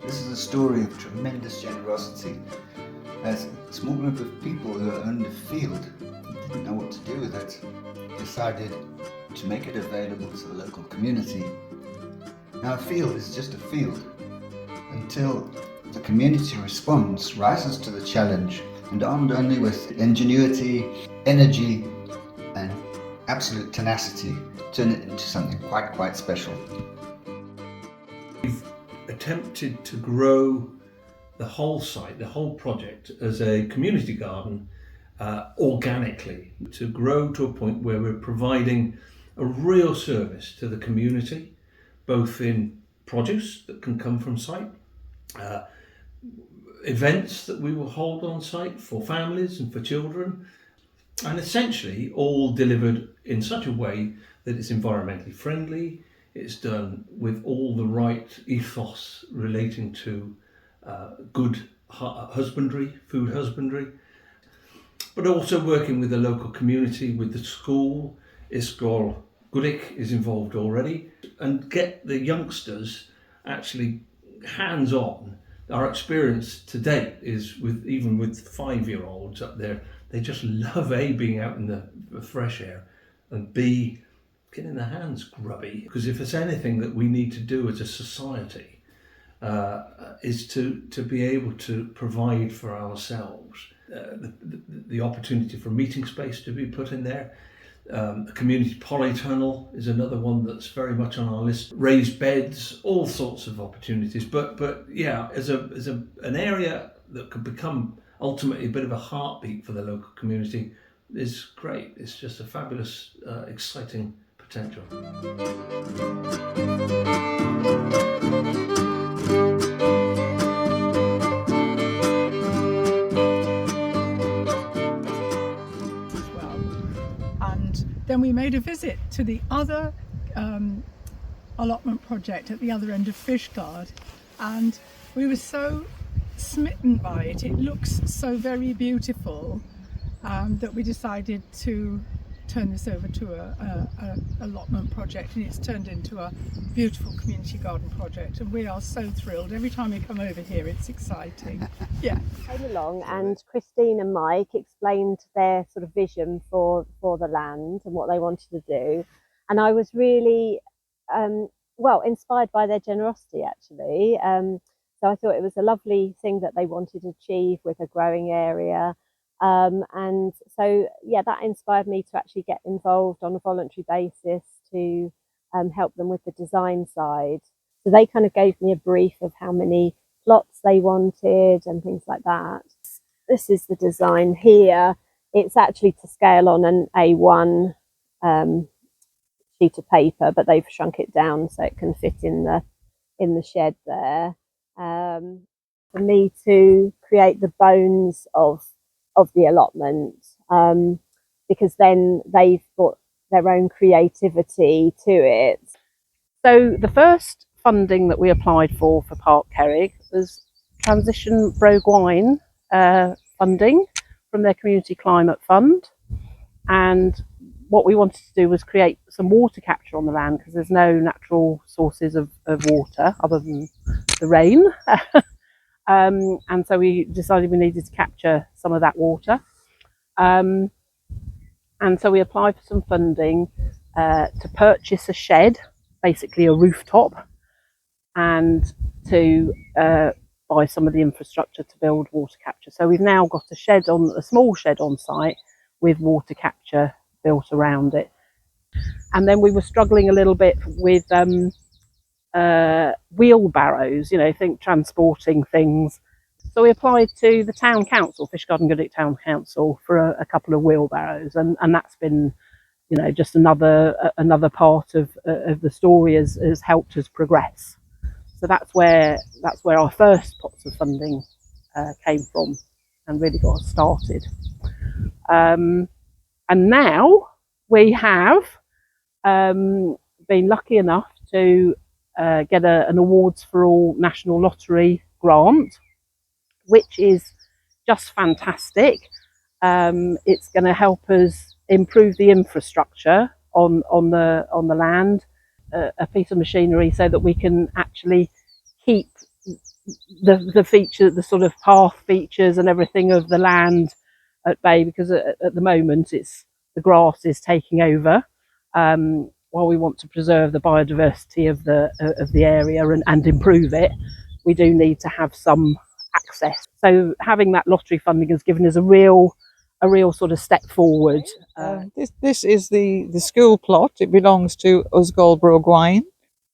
This is a story of tremendous generosity, as a small group of people who owned a field didn't know what to do with it, decided to make it available to the local community. Now, a field is just a field until the community response, rises to the challenge, and armed only with ingenuity, energy, and absolute tenacity, turn it into something quite special. We've attempted to grow the whole site, the whole project, as a community garden organically, to grow to a point where we're providing a real service to the community, both in produce that can come from site, events that we will hold on site for families and for children, and essentially all delivered in such a way that it's environmentally friendly, it's done with all the right ethos relating to good husbandry, food husbandry, but also working with the local community, with the school. Fishguard and Goodwick is involved already, and get the youngsters actually hands-on. Our experience to date is even with 5-year-olds up there, they just love A, being out in the fresh air, and B, getting their hands grubby. Because if there's anything that we need to do as a society, is to be able to provide for ourselves the opportunity for meeting space to be put in there. A community polytunnel is another one that's very much on our list. Raised beds, all sorts of opportunities. But yeah, as an area that could become ultimately a bit of a heartbeat for the local community is great. It's just a fabulous, exciting potential. Then we made a visit to the other allotment project at the other end of Fishguard, and we were so smitten by it. It looks so very beautiful that we decided to turn this over to a allotment project, and it's turned into a beautiful community garden project, and we are so thrilled. Every time we come over here, it's exciting. Yeah. Came along, and Christine and Mike explained their sort of vision for the land and what they wanted to do, and I was really inspired by their generosity, actually. So I thought it was a lovely thing that they wanted to achieve with a growing area. And so, yeah, that inspired me to actually get involved on a voluntary basis to help them with the design side. So they kind of gave me a brief of how many plots they wanted and things like that. This is the design here. It's actually to scale on an A1 sheet of paper, but they've shrunk it down so it can fit in the shed there. For me to create the bones of the allotment, because then they've got their own creativity to it. So the first funding that we applied for Parc Cerrig was Transition Brogwine funding from their Community Climate Fund, and what we wanted to do was create some water capture on the land, because there's no natural sources of water other than the rain. And so we decided we needed to capture some of that water. And so we applied for some funding to purchase a shed, basically a rooftop, and to buy some of the infrastructure to build water capture. So we've now got a small shed on site with water capture built around it. And then we were struggling a little bit with wheelbarrows, think transporting things. So we applied to the town council, Fishguard and Goodwick Town Council, for a couple of wheelbarrows, and that's been, just another part of the story has helped us progress. So that's where our first pots of funding came from, and really got us started. And now we have been lucky enough to get an Awards for All National Lottery grant, which is just fantastic. It's going to help us improve the infrastructure on the land. a piece of machinery so that we can actually keep the feature, the sort of path features and everything of the land at bay, because at the moment the grass is taking over. While we want to preserve the biodiversity of the area and improve it, we do need to have some access. So having that lottery funding has given us a real sort of step forward. This is the school plot. It belongs to Usgol Brogwine.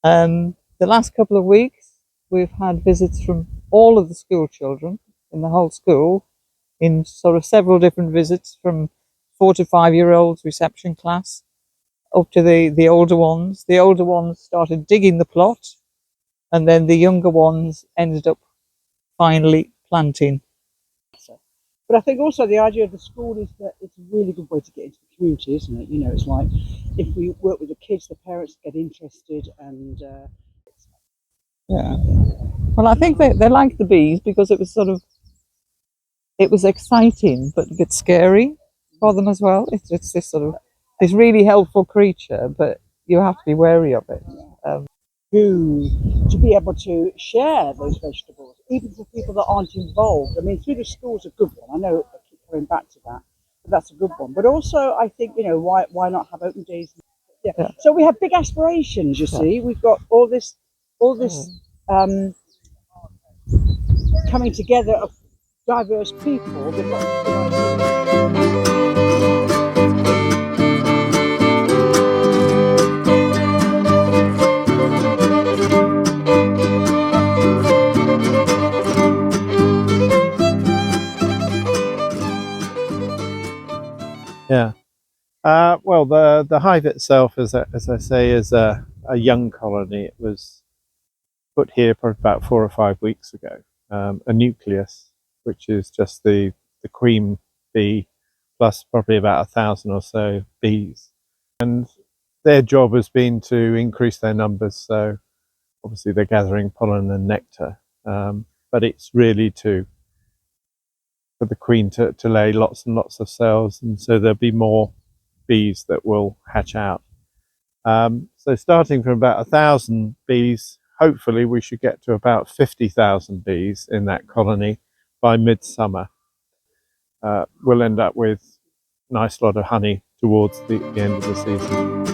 The last couple of weeks we've had visits from all of the school children in the whole school, in sort of several different visits, from 4 to 5 year olds reception class up to the older ones. The older ones started digging the plot, and then the younger ones ended up finally planting. But I think also the idea of the school is that it's a really good way to get into the community, isn't it? You know, it's like if we work with the kids, the parents get interested, and yeah. Well, I think they like the bees because it was exciting but a bit scary for them as well. It's this sort of this really helpful creature, but you have to be wary of it. to be able to share those vegetables, even for people that aren't involved. I mean, through the school's a good one. I know I keep coming back to that, but that's a good one. But also, I think, you know, why not have open days? Yeah. So we have big aspirations. You see, we've got all this coming together of diverse people. They've got Yeah. Well, the hive itself, as I say, is a young colony. It was put here probably about 4 or 5 weeks ago. A nucleus, which is just the queen bee plus probably about 1,000 or so bees, and their job has been to increase their numbers. So obviously they're gathering pollen and nectar, but it's really for the queen to lay lots and lots of cells, and so there'll be more bees that will hatch out. So starting from about 1,000 bees, hopefully we should get to about 50,000 bees in that colony by midsummer. We'll end up with a nice lot of honey towards the end of the season.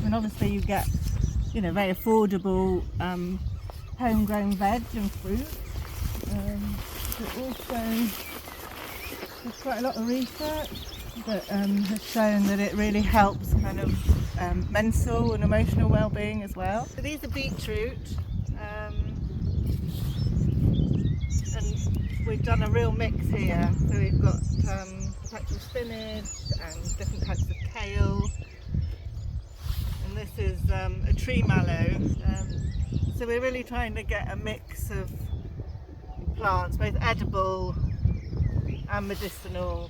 And obviously you get, you know, very affordable homegrown veg and fruit, but also there's quite a lot of research that has shown that it really helps kind of mental and emotional well-being as well. So these are beetroot, and we've done a real mix here. So we've got potential spinach and different types of kale. And this is a tree mallow. So we're really trying to get a mix of plants, both edible and medicinal,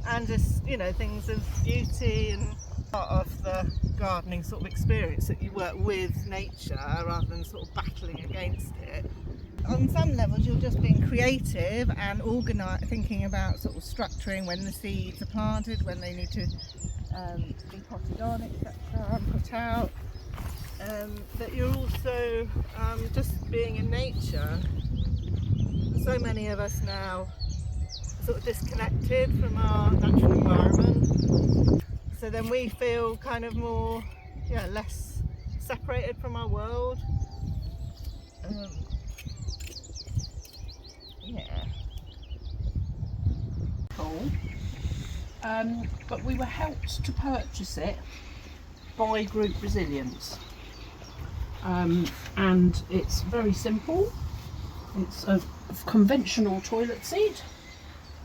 and just, you know, things of beauty, and part of the gardening sort of experience that you work with nature rather than sort of battling against it. On some levels you're just being creative and thinking about sort of structuring when the seeds are planted, when they need to be potted on, etc., and put out. But you're also just being in nature. So many of us now are sort of disconnected from our natural environment. So then we feel kind of more, less separated from our world. Cool. But we were helped to purchase it by Group Resilience, and it's very simple. It's a conventional toilet seat.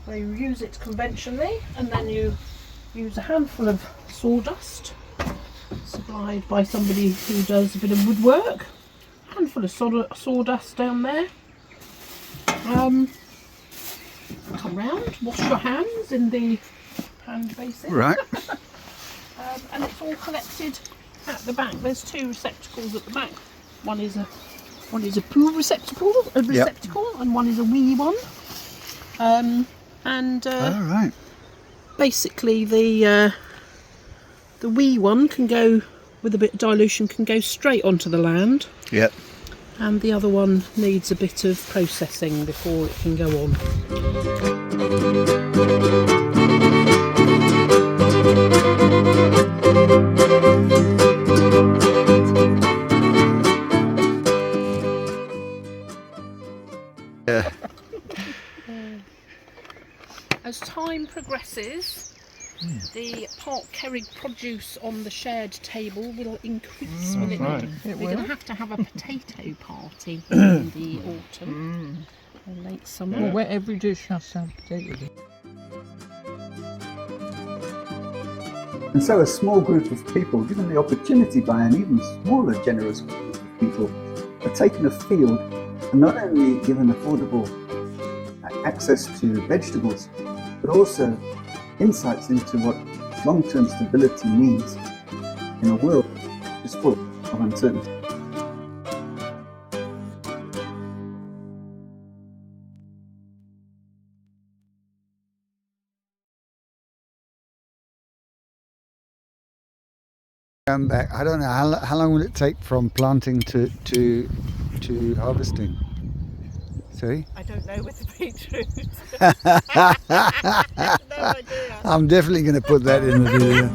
So you use it conventionally, and then you use a handful of sawdust supplied by somebody who does a bit of woodwork. Handful of sawdust down there. Come round, wash your hands in the hand basin. Right. And it's all collected at the back. There's two receptacles at the back. One is a poo receptacle, and one is a wee one. All right. Basically, the wee one can go with a bit of dilution, can go straight onto the land. Yep. And the other one needs a bit of processing before it can go on. Yeah. As time progresses, the Parc Cerrig produce on the shared table will increase, will it not? We're going to have a potato party in the autumn or late summer. Well, where every dish has to have potatoes. And so a small group of people, given the opportunity by an even smaller, generous group of people, are taken afield and not only given affordable access to vegetables, but also insights into what long-term stability means in a world which is full of uncertainty. Come back. I don't know how long will it take from planting to harvesting. Sorry? I don't know with the beetroot. No idea. I'm definitely going to put that in the video.